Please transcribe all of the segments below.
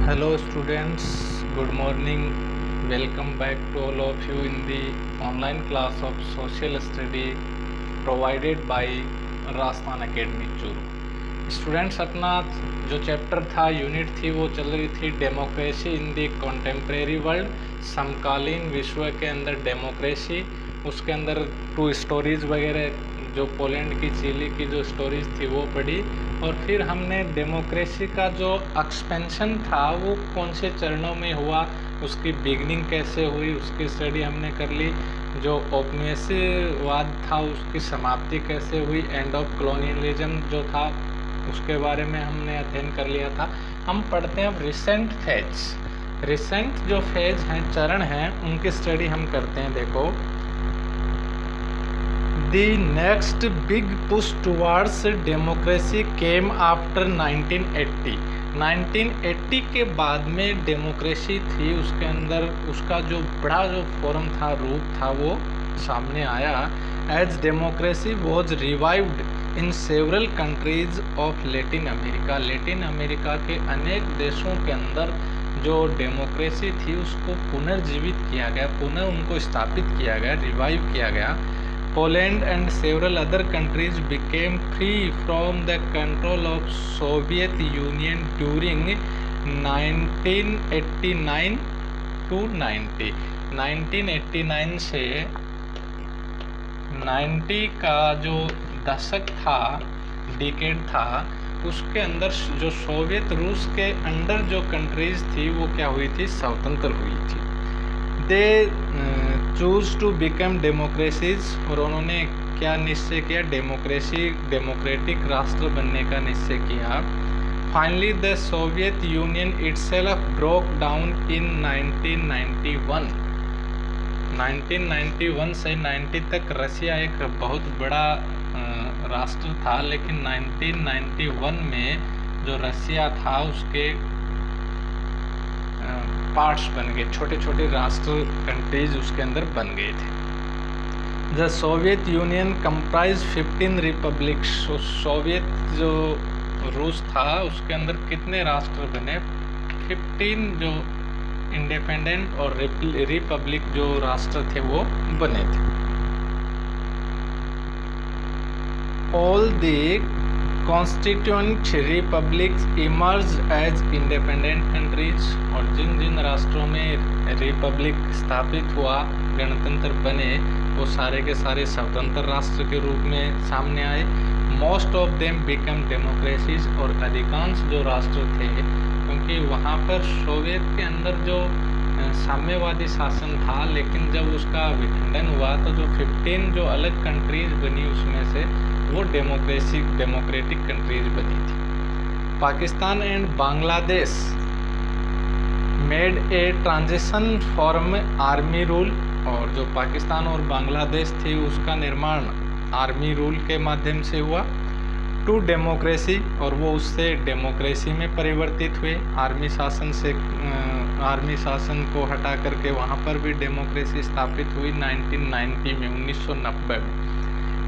Hello students, good morning. Welcome back to all of you in the online class of social study provided by Rajasthan academy Churu. Students, अपना जो chapter था, unit थी, वो चल रही थी democracy in the contemporary world, समकालीन विश्व के अंदर डेमोक्रेसी। उसके अंदर 2 स्टोरीज वगैरह, जो पोलैंड की, चिली की जो स्टोरीज थी वो पढ़ी। और फिर हमने डेमोक्रेसी का जो एक्सपेंशन था वो कौन से चरणों में हुआ, उसकी बिगनिंग कैसे हुई, उसकी स्टडी हमने कर ली। जो औपनिवेशवाद था उसकी समाप्ति कैसे हुई, एंड ऑफ कॉलोनियलिज्म जो था उसके बारे में हमने अध्ययन कर लिया था। हम पढ़ते हैं अब रिसेंट फेज। रिसेंट जो फेज हैं, चरण हैं, उनकी स्टडी हम करते हैं। देखो, The next big push towards democracy came after 1980। 1980 के बाद में डेमोक्रेसी थी, उसके अंदर उसका जो बड़ा जो फॉर्म था, रूप था, वो सामने आया। As democracy was revived in several countries of Latin America. Latin America के अनेक देशों के अंदर जो डेमोक्रेसी थी उसको पुनर्जीवित किया गया, पुनः उनको स्थापित किया गया, रिवाइव किया गया। Poland and several other countries became free from the control of Soviet Union during 1989 to 90। 1989 से 90 का जो दशक था, डिकेड था, उसके अंदर जो सोवियत रूस के अंडर जो कंट्रीज थी वो क्या हुई थी, स्वतंत्र हुई थी। They choose to become democracies, और उन्होंने क्या निश्चय किया, डेमोक्रेटिक राष्ट्र बनने का निश्चय किया। Finally the Soviet union itself broke down in 1991। 1991 से 90 तक रशिया एक बहुत बड़ा राष्ट्र था, लेकिन 1991 में जो रशिया था उसके पार्ट्स बन गए, छोटे छोटे राष्ट्र, कंट्रीज उसके अंदर बन गए थे। The Soviet union comprise 15 republics. Soviet जो रूस था उसके अंदर कितने राष्ट्र बने, 15 जो इंडिपेंडेंट और रिपब्लिक जो राष्ट्र थे वो बने थे। All the constituent republics emerge as independent countries, और जिन जिन राष्ट्रों में रिपब्लिक स्थापित हुआ, गणतंत्र बने, वो सारे के सारे स्वतंत्र राष्ट्र के रूप में सामने आए। Most of them become democracies, और अधिकांश जो राष्ट्र थे, क्योंकि वहाँ पर सोवियत के अंदर जो साम्यवादी शासन था, लेकिन जब उसका विखंडन हुआ तो जो 15 जो अलग कंट्रीज बनी उसमें से वो डेमोक्रेटिक कंट्रीज बनी थी। Pakistan and Bangladesh made a transition form army rule, और जो पाकिस्तान और बांग्लादेश थी उसका निर्माण आर्मी रूल के माध्यम से हुआ। टू डेमोक्रेसी, और वो उससे डेमोक्रेसी में परिवर्तित हुए। आर्मी शासन को हटा करके वहाँ पर भी डेमोक्रेसी स्थापित हुई 1990 में, 1990 में।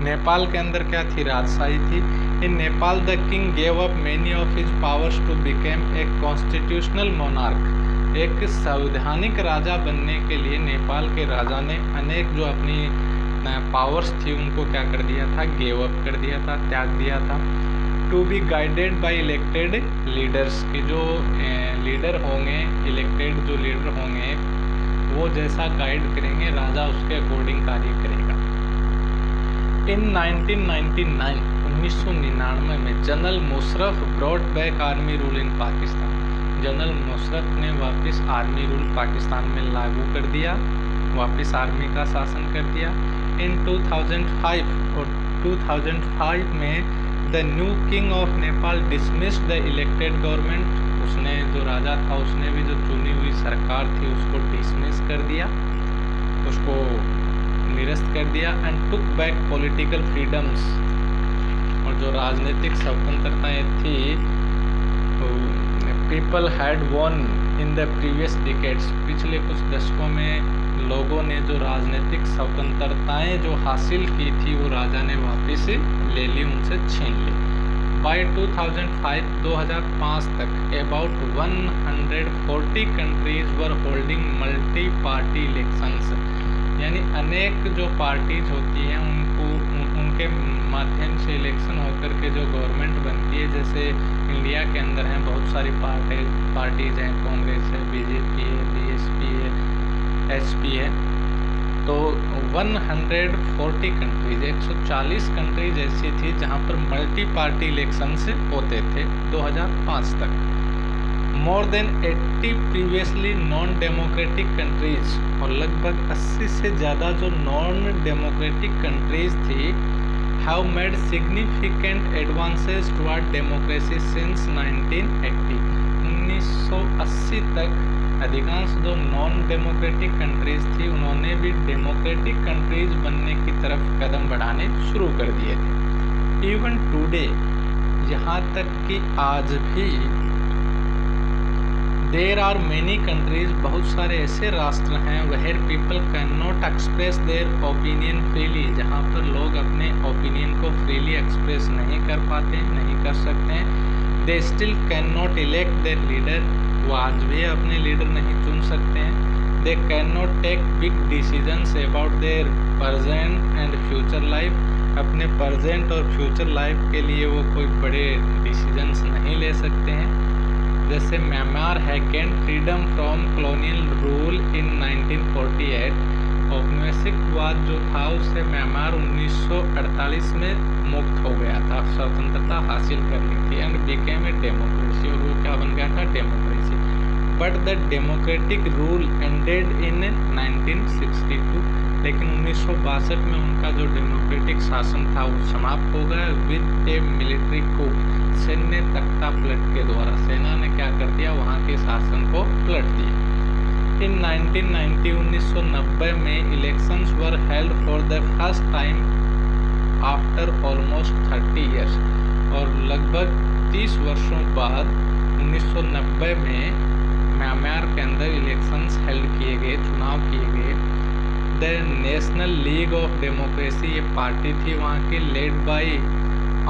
नेपाल के अंदर क्या थी, राजशाही थी। In Nepal the king gave up many of his powers to became a constitutional monarch. एक संवैधानिक राजा बनने के लिए नेपाल के राजा ने अनेक जो अपनी पावर्स थी उनको क्या कर दिया था, गेव अप कर दिया था, त्याग दिया था। To be guided by elected leaders, की जो लीडर होंगे, इलेक्टेड जो लीडर होंगे वो जैसा गाइड करेंगे राजा उसके अकॉर्डिंग कार्य करेगा। इन 1999 में general Musharraf brought back army rule in Pakistan. General Musharraf ने वापस आर्मी रूल पाकिस्तान में लागू कर दिया, वापस आर्मी का शासन कर दिया। इन 2005 और 2005 में the new king of Nepal dismissed the elected government. उसने जो राजा था उसने भी जो चुनी हुई सरकार थी उसको डिसमिस कर दिया, उसको निरस्त कर दिया। And took back political freedoms, और जो राजनीतिक स्वतंत्रताएं थी, people had von in the previous decades. पिछले कुछ दशकों में लोगों ने जो राजनीतिक स्वतंत्रताएं जो हासिल की थी वो राजा ने वापस ले ली, उनसे छीन ली। बाय 2005 तक about 140 countries were holding multi party elections, यानी अनेक जो पार्टीज होती हैं उनके माध्यम से इलेक्शन होकर के जो गवर्नमेंट बनती है, जैसे इंडिया के अंदर हैं बहुत सारी पार्टीज हैं, कांग्रेस है, बीजेपी है, बीएसपी है, एसपी है। तो 140 कंट्रीज 140 कंट्रीज ऐसी थी जहां पर मल्टी पार्टी इलेक्शंस होते थे 2005 तक। More than 80 previously non democratic countries, और लगभग 80 से ज़्यादा जो नॉन डेमोक्रेटिक कंट्रीज थी, have made significant advances toward democracy since 1980। 1980 तक अधिकांश जो नॉन डेमोक्रेटिक कंट्रीज थी उन्होंने भी डेमोक्रेटिक कंट्रीज बनने की तरफ कदम बढ़ाने शुरू कर दिए थे। इवन टुडे, यहाँ तक कि आज भी, देर आर मेनी कंट्रीज, बहुत सारे ऐसे राष्ट्र हैं where people can not express their opinion freely, जहाँ पर लोग अपने ओपिनियन को फ्रीली एक्सप्रेस नहीं कर पाते, नहीं कर सकते हैं। They still can not elect their leader, वो आज भी अपने लीडर नहीं चुन सकते हैं। They can not take big decisions about their present and future life, अपने प्रेजेंट और फ्यूचर लाइफ के लिए वो कोई बड़े डिसीजंस नहीं ले सकते हैं। जैसे म्यांमार है gain freedom from colonial rule in 1948, औपनिवेशिकवाद जो था उससे म्यांमार 1948 में मुक्त हो गया था, स्वतंत्रता हासिल कर ली थी, एंड बिकेम ए डेमोक्रेसी, और वो क्या बन गया था, democracy. But the democratic rule ended in 1962, लेकिन 1962 में उनका जो डेमोक्रेटिक शासन था वो समाप्त हो गया विद ए मिलिट्री कूप, सैन्य तख्ता पलट के द्वारा। सेना ने क्या कर दिया, वहाँ के शासन को पलट दिया। इन 1990 में elections were held for the first time after almost 30 years, और लगभग 30 वर्षों बाद 1990 में म्यांमार के अंदर इलेक्शंस हेल्ड किए गए, चुनाव किए गए। The national league of democracy, ये पार्टी थी वहाँ की, लेड बाई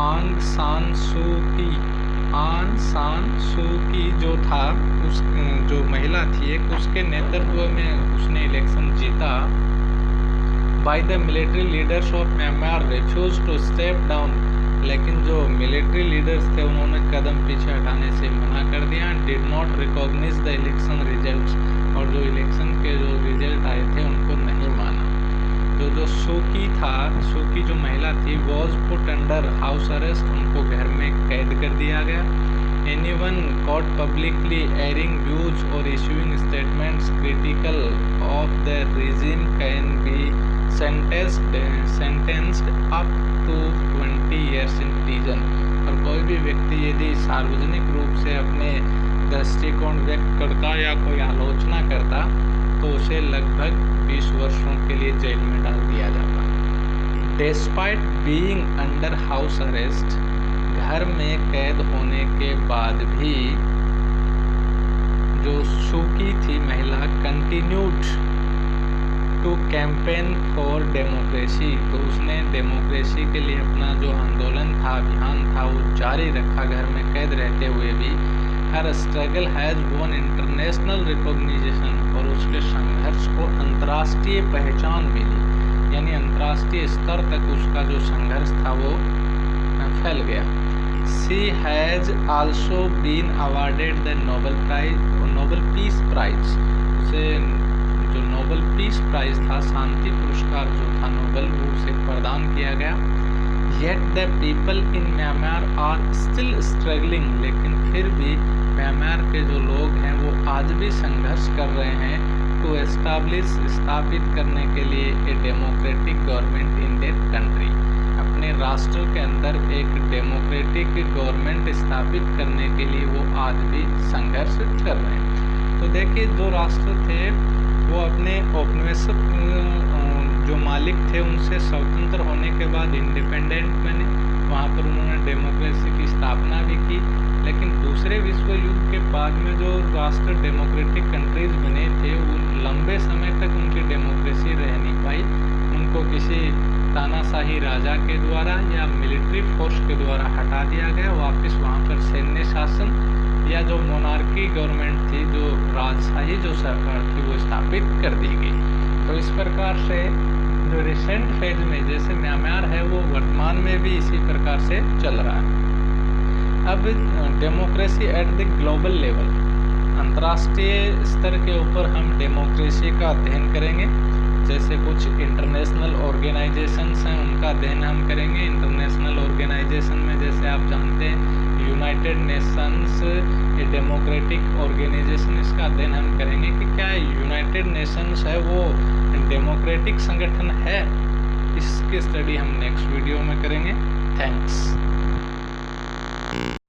आंग सान सू की। आंग सान सू की जो था, उस जो महिला थी एक, उसके नेतृत्व में उसने इलेक्शन जीता। By the military leaders of Myanmar refuse to step down, लेकिन जो मिलिट्री लीडर्स थे उन्होंने कदम पीछे हटाने से मना कर दिया। Did not recognise the election results, और जो इलेक्शन के जो रिजल्ट आए थे उनको नहीं माना। तो जो सूकी जो महिला थी was put under house arrest, उनको घर में कैद कर दिया गया। Anyone caught publicly airing views और issuing statements critical of the regime can be sentenced up to 20 years in prison, और कोई भी व्यक्ति यदि सार्वजनिक रूप से अपने दृष्टिकोण व्यक्त करता या कोई आलोचना करता तो उसे लगभग 20 वर्षों के लिए जेल में डाल दिया जाता। Despite being under house arrest, घर में कैद होने के बाद भी जो सूकी थी महिला continued to campaign for democracy, तो उसने डेमोक्रेसी के लिए अपना जो आंदोलन था, अभियान था, वो जारी रखा घर में कैद रहते हुए भी। Her struggle has won international recognition, और उसके संघर्ष को अंतर्राष्ट्रीय पहचान मिली, यानी अंतर्राष्ट्रीय स्तर तक उसका जो संघर्ष था वो फैल गया। She has also been awarded the Nobel peace prize, उसे जो नोबेल पीस प्राइज था, शांति पुरस्कार जो था नोबेल, वो उसे प्रदान किया गया। Yet the people in Myanmar are still struggling, लेकिन फिर भी म्यांमार के जो लोग हैं वो आज भी संघर्ष कर रहे हैं टू एस्टाब्लिश, स्थापित करने के लिए a democratic government in their country, अपने राष्ट्र के अंदर एक डेमोक्रेटिक गवर्नमेंट स्थापित करने के लिए वो आज भी संघर्ष कर रहे हैं। तो देखिए, जो राष्ट्र थे वो अपने औपनिवेशिक जो मालिक थे उनसे स्वतंत्र होने के बाद इंडिपेंडेंट बने, वहाँ पर उन्होंने डेमोक्रेसी की स्थापना भी की। लेकिन दूसरे विश्व युद्ध के बाद में जो राष्ट्र डेमोक्रेटिक कंट्रीज बने थे वो लंबे समय तक उनकी डेमोक्रेसी रह नहीं पाई, उनको किसी तानाशाही राजा के द्वारा या मिलिट्री फोर्स के द्वारा हटा दिया गया, वापस वहाँ पर सैन्य शासन या जो मोनार्की गवर्नमेंट थी, जो राजशाही जो सरकार थी, वो स्थापित कर दी गई। तो इस प्रकार से जो रिसेंट फेज में जैसे म्यांमार है, वो वर्तमान में भी इसी प्रकार से चल रहा है। अब democracy at the global level, अंतर्राष्ट्रीय स्तर के ऊपर हम डेमोक्रेसी का अध्ययन करेंगे। जैसे कुछ इंटरनेशनल ऑर्गेनाइजेशंस हैं, उनका अध्ययन हम करेंगे। इंटरनेशनल ऑर्गेनाइजेशन में जैसे आप जानते हैं United Nations a democratic organisation, इसका अध्ययन हम करेंगे कि क्या यूनाइटेड नेशंस है वो डेमोक्रेटिक संगठन है। इसकी स्टडी हम नेक्स्ट वीडियो में करेंगे। थैंक्स।